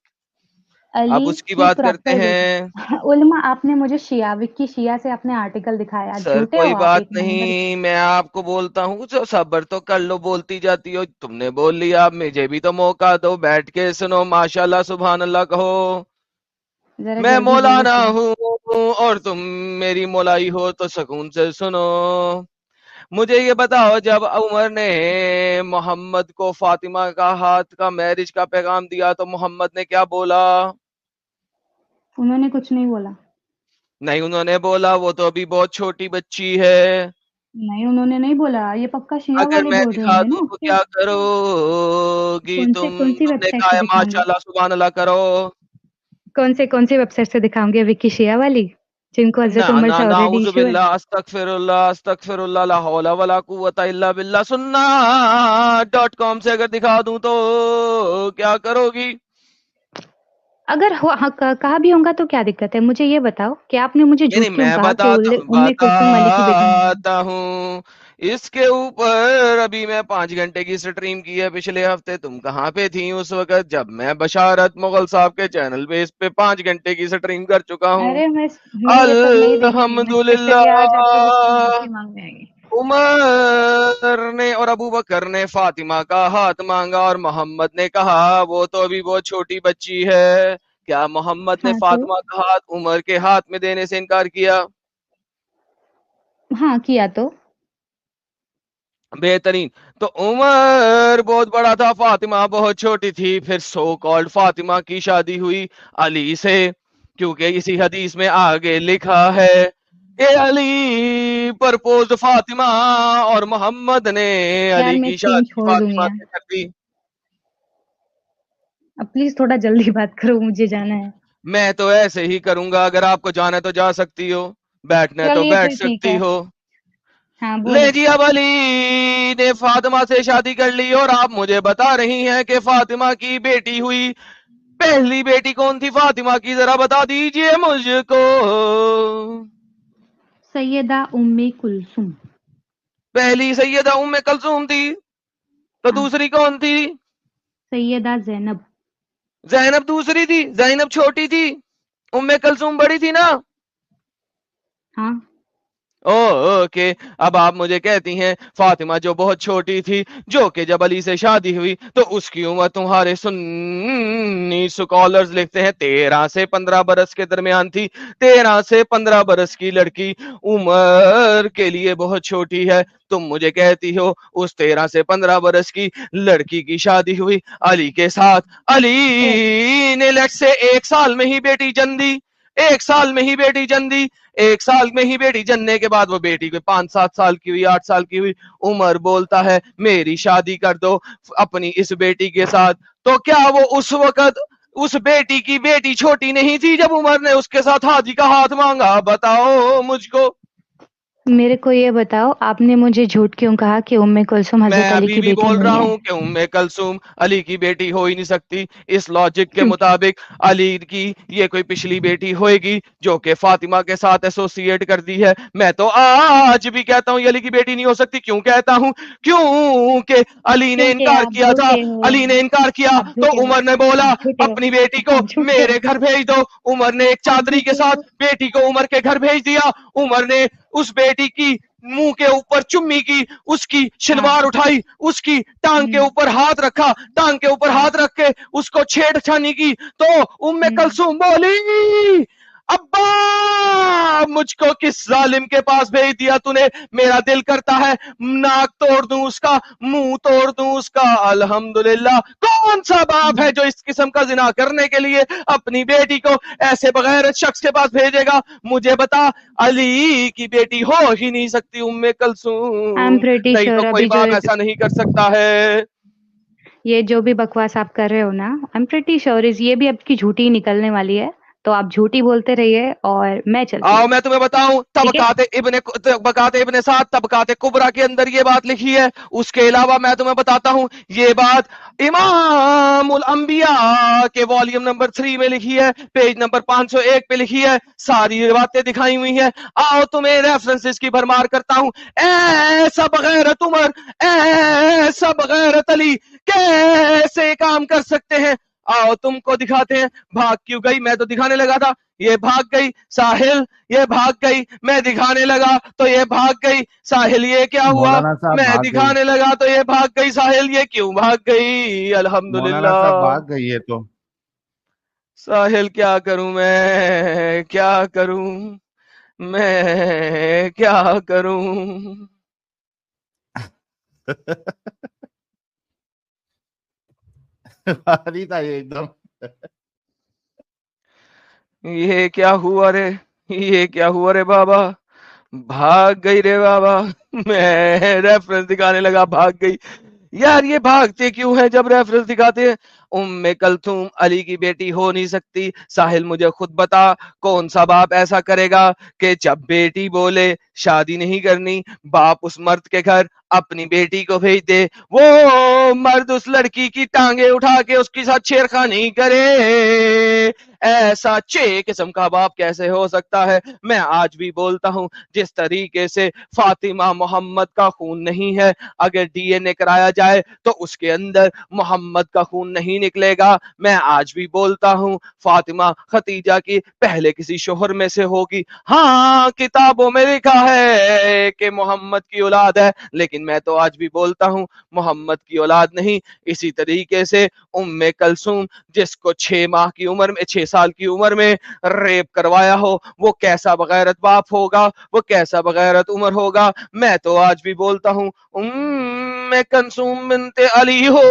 अली अब उसकी की बात करते प्रॉपर हैं। बेटी। उलमा, आपने मुझे शिया, विक्की शिया से आपने आर्टिकल दिखाया, सर झूठे हो कोई आप बात एक नंबर के। नहीं, मैं आपको बोलता हूँ जो सब्र तो कर लो, बोलती जाती हो, तुमने बोल लिया, अब मुझे भी तो मौका दो, बैठ के सुनो, माशाल्लाह सुभान अल्लाह कहो। जरा मैं जल्दी बोलो मौलाना प्लीज। हूँ और तुम मेरी मौलाई हो, तो सुकून से सुनो। मुझे ये बताओ, जब उमर ने मोहम्मद को फातिमा का हाथ का मैरिज का पैगाम दिया तो मोहम्मद ने क्या बोला? उन्होंने कुछ नहीं बोला। नहीं उन्होंने बोला, वो तो अभी बहुत छोटी बच्ची है। नहीं उन्होंने नहीं बोला, ये पक्का शिया अगर वाले मैं बोल रहे दिखा होंगे ना दूं तो उसके। क्या करोगी तुम? कौन सी तुमने वेबसाइट कहा से है दिखाऊंगी? माशाल्लाह सुभान अल्लाह करो। कौन सी वेबसाइट से दिखाऊंगी? विक्की शिया वाली, जिनको ना हजरत उमर ना से ऑलरेडी इशू है। नाउजुबिल्लाह, अस्तगफिरुल्लाह, अस्तगफिरुल्लाह, ला हौला वला कुव्वता इल्ला बिल्लाह। सुन्ना .com से अगर दिखा दूं तो क्या करोगी? अगर हाँ, कहा भी होगा तो क्या दिक्कत है? मुझे ये बताओ कि आपने मुझे नहीं झूठ नहीं, क्यों मैं कहा कि उम्मे कुलसुम अली की बेटी नहीं है? बताता हूँ। इसके ऊपर अभी मैं 5 घंटे की स्ट्रीम की है पिछले हफ्ते। तुम कहाँ पे थी उस वक्त जब मैं बशारत मुगल साहब के चैनल पे इस पे 5 घंटे की स्ट्रीम कर चुका हूँ? अरे मैं ये सब नहीं देखती, मैं स्पेशली आज आपसे बस माफी अल्हम्दुलिल्लाह। मांगने आई। उमर ने और अबू बकर ने फातिमा का हाथ मांगा और मोहम्मद ने कहा वो तो अभी बहुत छोटी बच्ची है। क्या मोहम्मद ने हाँ तो। फातिमा का हाथ उमर के हाथ में देने से इनकार किया? हाँ किया तो। बेहतरीन। तो उमर बहुत बड़ा था, फातिमा बहुत छोटी थी, फिर सो कॉल्ड फातिमा की शादी हुई अली से, क्योंकि इसी हदीस में आगे लिखा है कि अली प्रपोज फातिमा, और मोहम्मद ने यार अली मैं की स्क्रीन शादी छोड़ दूंगी फातिमा यार, से कर दी। अब प्लीज थोड़ा जल्दी बात करो, मुझे जाना है। मैं तो ऐसे ही करूंगा, अगर आपको जाना है तो जा सकती हो, बैठना है तो चलिए बैठ फिर ठीक सकती है। हो। हाँ ले बोलो। जी, अब अली ने फातिमा से शादी कर ली और आप मुझे बता रही हैं कि फातिमा की बेटी हुई। पहली बेटी कौन थी फातिमा की, जरा बता दीजिए मुझको। सैयदा उम्मे कुलसुम। पहली सैयदा उम्मे कलसूम थी, तो हाँ। दूसरी कौन थी? सैयदा जैनब। जैनब दूसरी थी, जैनब छोटी थी, उम्मे कलसूम बड़ी थी ना। हाँ। ओके, अब आप मुझे कहती हैं फातिमा जो बहुत छोटी थी, जो कि जब अली से शादी हुई तो उसकी उम्र तुम्हारे सुन्नी स्कॉलर्स लिखते हैं 13 से 15 बरस के दरमियान थी। 13 से 15 बरस की लड़की उम्र के लिए बहुत छोटी है। तुम मुझे कहती हो उस 13 से 15 बरस की लड़की की शादी हुई अली के साथ। अली ने लेट से 1 साल में ही बेटी जन दी, 1 साल में ही बेटी जन दी। 1 साल में ही बेटी जनने के बाद वो बेटी को 5-7 साल की हुई, 8 साल की हुई, उमर बोलता है मेरी शादी कर दो अपनी इस बेटी के साथ। तो क्या वो उस वक्त उस बेटी की बेटी छोटी नहीं थी जब उमर ने उसके साथ हाजी का हाथ मांगा? बताओ मुझको। मेरे को ये बताओ, आपने मुझे झूठ क्यों कहा कि उम्मे कुलसुम मैं हजरत अली अभी की भी बेटी बोल रहा नहीं है? हूं कि उम्मे कलसूम अली की बेटी हो ही नहीं सकती। इस लॉजिक के मुताबिक अली की ये कोई पिछली बेटी होएगी जो कि फातिमा के साथ एसोसिएट कर दी है। मैं तो आज भी कहता हूं ये अली की बेटी नहीं हो सकती। क्यों कहता हूं? क्योंकि अली ने क्योंकि इनकार आप किया था। झूठे हो। अली ने इनकार किया आप तो झूठे हो। उमर ने बोला आप झूठे हो। अपनी बेटी को आप झूठे हो। मेरे घर भेज दो। उमर ने एक आप चादरी के झूठे साथ हो। बेटी को उमर के घर भेज दिया। उमर ने उस बेटी की मुंह के ऊपर चुम्मी की, उसकी हाँ। शलवार उठाई, उसकी टांग के ऊपर हाथ रखा, टांग के ऊपर हाथ रख के उसको छेड़छानी की, तो उम्मे कलसूम बोली अब्बा मुझको किस जालिम के पास भेज दिया तूने? मेरा दिल करता है नाक तोड़ दूं उसका, मुंह तोड़ दूं उसका। अल्हम्दुलिल्लाह, कौन सा बाप है जो इस किस्म का जिना करने के लिए अपनी बेटी को ऐसे बगैर शख्स के पास भेजेगा? मुझे बता, अली की बेटी हो ही नहीं सकती उम्मे आई एम कलसूम, प्रिटी नहीं तो श्योर कोई अभी बाप ऐसा नहीं कर सकता है। ये जो भी बकवास आप कर रहे हो ना, आई एम प्रिटी श्योर ये भी आपकी झूठी निकलने वाली है। तो आप झूठी बोलते रहिए और मैं चलती आओ हूँ। मैं तुम्हें बताऊं, ठीक है? तबकाते इब्ने साद तबकाते कुबरा के अंदर ये बात लिखी है। उसके अलावा मैं तुम्हें बताता हूं ये बात इमामुल अंबिया के वॉल्यूम नंबर 3 में लिखी है, पेज नंबर 501 पे लिखी है। सारी बातें दिखाई हुई है। आओ तुम्हें रेफरेंसेस की भरमार करता हूं। ऐसा बगैरत उमर, ऐसा बगैरत अली कैसे काम कर सकते हैं? आओ तुमको दिखाते हैं। भाग क्यों गई? मैं तो दिखाने लगा था, ये भाग गई। साहिल ये भाग गई, मैं दिखाने लगा तो ये भाग गई। साहिल ये क्या हुआ? मौलाना साहब मैं भाग गई। दिखाने लगा तो ये भाग गई। साहिल ये क्यों भाग गई? मौलाना साहब अल्हम्दुलिल्लाह। भाग गई है तो। साहिल क्या करूं मैं, क्या करूं मैं, क्या करूं? भारी था ये एकदम। ये क्या हुआ रे, ये क्या हुआ रे बाबा? भाग गई रे बाबा। मैं रेफरेंस दिखाने लगा, भाग गई। यार ये भागते क्यों है जब रेफरेंस दिखाते हैं? उम्मे कलथूम अली की बेटी हो नहीं सकती। साहिल मुझे खुद बता, कौन सा बाप ऐसा करेगा कि जब बेटी बोले शादी नहीं करनी, बाप उस मर्द के घर अपनी बेटी को भेज दे, वो मर्द उस लड़की की टांगे उठा के उसके साथ छेड़खानी करे? ऐसा चे किस्म का बाप कैसे हो सकता है? मैं आज भी बोलता हूं, जिस तरीके से फातिमा मोहम्मद का खून नहीं है, अगर डीएनए कराया जाए तो उसके अंदर मोहम्मद का खून नहीं निकलेगा। मैं आज भी बोलता हूं फातिमा खतीजा की पहले किसी शोहर में से होगी। हाँ किताबों में लिखा है कि मोहम्मद की औलाद है, लेकिन मैं तो आज भी बोलता हूं मोहम्मद की औलाद नहीं। इसी तरीके से उम्मे कलसूम जिसको 6 माह की उम्र में, 6 साल की उम्र में रेप करवाया हो, वो कैसा बगैरत बाप होगा, वो कैसा बगैरत उमर होगा? मैं तो आज भी बोलता हूं उम्मे कलसूम बिनते अली हो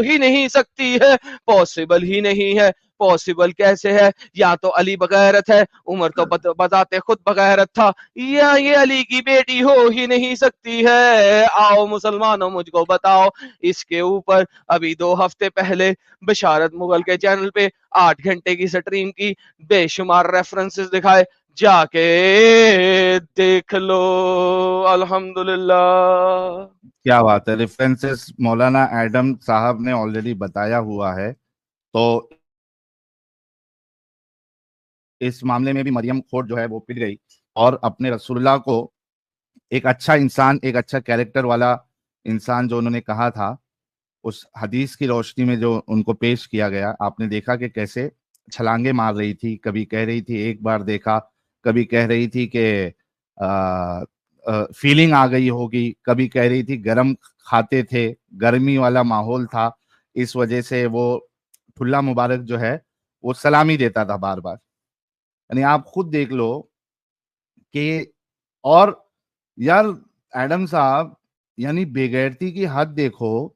ही नहीं सकती है। पॉसिबल ही नहीं है। पॉसिबल कैसे है? या तो अली बगैरत है, उमर तो बताते खुद बगैरत था, या ये अली की बेटी हो ही नहीं सकती है। आओ मुसलमानों मुझको बताओ। इसके ऊपर अभी 2 हफ्ते पहले बशारत मुगल के चैनल पे 8 घंटे की स्ट्रीम की, बेशुमार रेफरेंसेस दिखाए, जाके देख लो। अल्हम्दुलिल्लाह। क्या बात है, रेफरेंसेस मौलाना एडम साहब ने ऑलरेडी बताया हुआ है। तो इस मामले में भी मरियम खोट जो है वो पिट गई और अपने रसूलुल्लाह को एक अच्छा इंसान, एक अच्छा कैरेक्टर वाला इंसान जो उन्होंने कहा था, उस हदीस की रोशनी में जो उनको पेश किया गया, आपने देखा कि कैसे छलांगे मार रही थी, कभी कह रही थी एक बार देखा, कभी कह रही थी कि फीलिंग आ गई होगी, कभी कह रही थी गरम खाते थे, गर्मी वाला माहौल था, इस वजह से वो ठुल्ला मुबारक जो है वो सलामी देता था बार बार। यानी आप खुद देख लो कि, और यार एडम साहब, यानी बेगैरती की हद देखो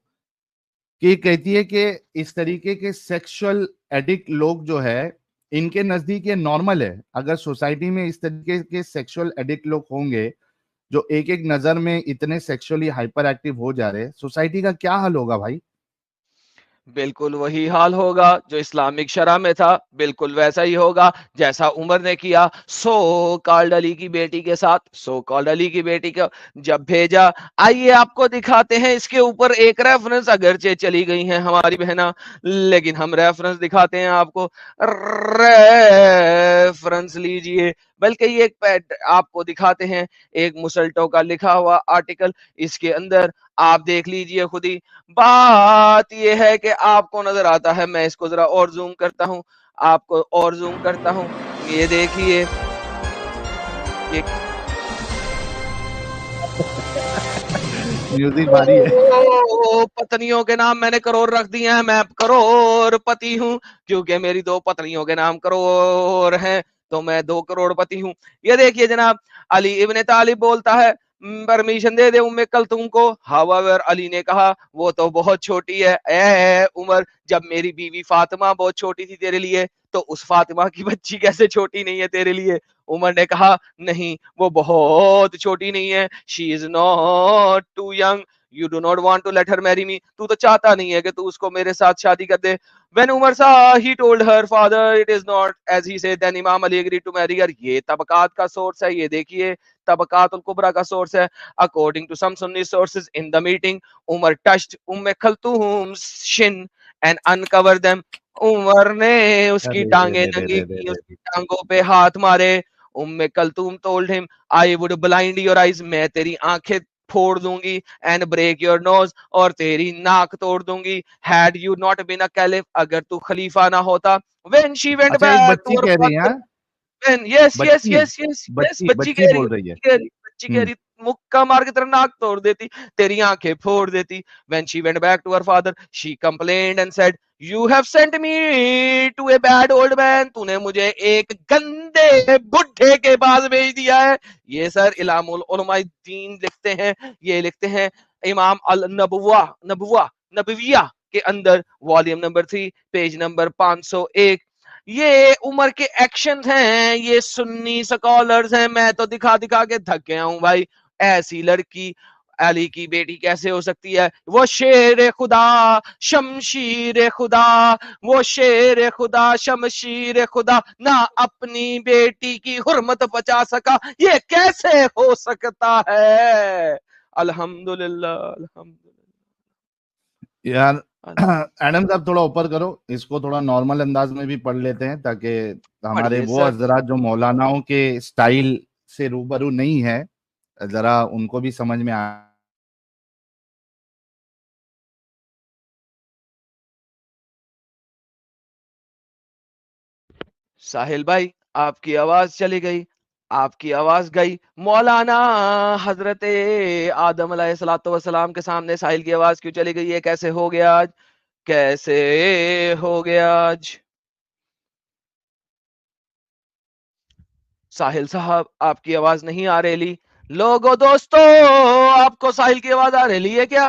कि कहती है कि इस तरीके के सेक्सुअल एडिक्ट लोग जो है इनके नजदीक ये नॉर्मल है। अगर सोसाइटी में इस तरीके के सेक्सुअल एडिक्ट लोग होंगे जो एक एक नजर में इतने सेक्सुअली हाइपर एक्टिव हो जा रहे, सोसाइटी का क्या हाल होगा भाई? बिल्कुल वही हाल होगा जो इस्लामिक शरह में था, बिल्कुल वैसा ही होगा जैसा उमर ने किया सो कॉल्ड अली की बेटी के साथ। सो कॉल्ड अली की बेटी को जब भेजा, आइए आपको दिखाते हैं इसके ऊपर एक रेफरेंस, अगरचे चली गई हैं हमारी बहना, लेकिन हम रेफरेंस दिखाते हैं आपको। रेफरेंस लीजिए, बल्कि ये एक आपको दिखाते हैं एक मुसल्टो का लिखा हुआ आर्टिकल, इसके अंदर आप देख लीजिए खुद ही। बात ये है कि आपको नजर आता है, मैं इसको जरा और जूम करता हूं, आपको और जूम करता हूं, ये देखिए ये म्यूजिक भारी है। पत्नियों के नाम मैंने करोड़ रख दिए हैं, मैं करोड़पति हूं, क्योंकि मेरी 2 पत्नियों के नाम करोड़ हैं, तो मैं 2 करोड़पति हूं। ये देखिए जनाब, अली इब्न तालिब बोलता है परमिशन दे दे उम्मे कल्थूम को। हाउएवर अली ने कहा वो तो बहुत छोटी है। ए उमर, जब मेरी बीवी फातिमा बहुत छोटी थी तेरे लिए, तो उस फातिमा की बच्ची कैसे छोटी नहीं है तेरे लिए? उमर ने कहा नहीं, वो बहुत छोटी नहीं है, she is not too young, you do not want to let her marry me, तू तो चाहता नहीं है कि तू उसको मेरे साथ शादी कर दे। When Umar saw, he told her father it is not as he said, then Imam Ali agreed to marry her। ये तबकात का सोर्स है, ये देखिए तबकात उल कुबरा का सोर्स है। According to some Sunni sources, in the meeting, Umar touched Umm Kulthum's shin and uncovered them। Umar ने उसकी अरे रे टांगे रे रे नंगी रे रे की, रे। उसकी टांगों पे हाथ मारे। उम्मे कल्तूम told him, I would blind your eyes, मैं तेरी आंखें फोड़ दूंगी, एंड ब्रेक योर नोज, और तेरी नाक तोड़ दूंगी। Had you not been a caliph, अगर तू खलीफा ना होता। व्हेन शी वेंट अच्छा, एक बैक बच्ची टू हर कह रही है, फादर, हाँ? व्हेन यस यस बच्ची यस यस यस, बच्ची बच्ची बच्ची कह रही बोल है, रही है। बच्ची कह रही, बच्ची कह रही, मुक्का मार के तेरा नाक तोड़ देती, तेरी आंखें फोड़ देती। When she went back to her father, she complained and said, you have sent me to a bad old man, तूने मुझे एक गंदे बुढ़े के पास भेज दिया है। ये सर इलामुल उलमा दीन लिखते हैं, ये लिखते हैं इमाम अल नबवा नबवा नबविया के अंदर, वॉल्यूम नंबर 3 पेज नंबर 501। ये उमर के एक्शंस हैं, ये सुन्नी स्कॉलर्स हैं, मैं तो दिखा दिखा के थक गया हूं भाई। ऐसी लड़की अली की बेटी कैसे हो सकती है? वो शेर खुदा, शमशीर खुदा, वो शेर खुदा, शमशीर खुदा ना अपनी बेटी की हुर्मत बचा सका, ये कैसे हो सकता है? अल्हम्दुलिल्लाह अल्हम्दुलिल्लाह। यार एडम साहब थोड़ा ऊपर करो इसको, थोड़ा नॉर्मल अंदाज में भी पढ़ लेते हैं ताकि हमारे पढ़िए वो सर। हजरात जो मौलानाओं के स्टाइल से रूबरू नहीं है, जरा उनको भी समझ में आ। साहिल भाई, आपकी आवाज चली गई, आपकी आवाज गई। मौलाना हजरत आदम अलैहिस्सलातु वस्सलाम के सामने साहिल की आवाज क्यों चली गई? ये कैसे हो गया आज? कैसे हो गया आज? साहिल साहब, आपकी आवाज नहीं आ रही। लोगो दोस्तों, आपको साहिल की आवाज आ रही है क्या?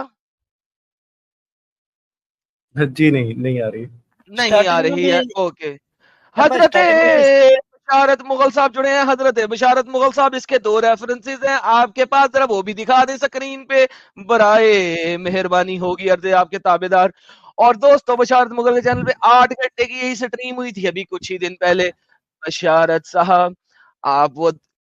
जी नहीं, नहीं आ रही। नहीं आ स्टार्टिंग में रही भी है, ओके। मैं हजरत स्टार्टिंग में भी बशारत मुगल साहब जुड़े हैं, हजरत बशारत मुगल साहब, इसके 2 रेफरेंसेस हैं आपके पास, जरा वो भी दिखा दें स्क्रीन पे, बराए मेहरबानी होगी अर्ज़े आपके ताबेदार। और दोस्तों, बशारत मुगल के चैनल पे 8 घंटे की यही स्ट्रीम हुई थी अभी कुछ ही दिन पहले। बशारत साहब, आप वो